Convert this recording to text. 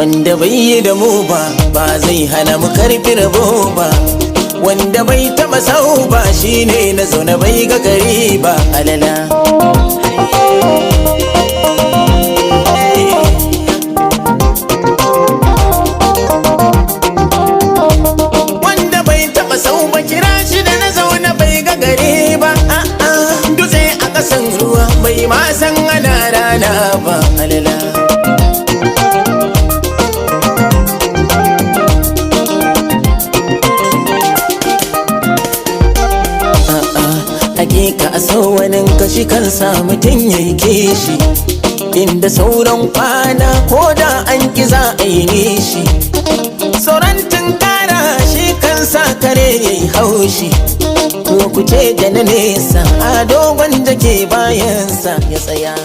wanda bai yi da mu ba ba zai hana mu karfi rabo ba, wanda bai taba sau ba shine na zaune bai ga gari ba. Alala wanda bai taba sau ba kira shi da na zaune bai ga gari ba. Dutse a ƙasan ruwa bai ma san ana rana ba. Alala hakika a sauwanin kashi kan sa mutum ya yi kishi, inda sauran kwana ko da an ki za a yi nishi. Sauran tunkara shi kan sa kare ya yi haushi, ko kuce da na nesa a dogon da ke bayansa ya tsaya.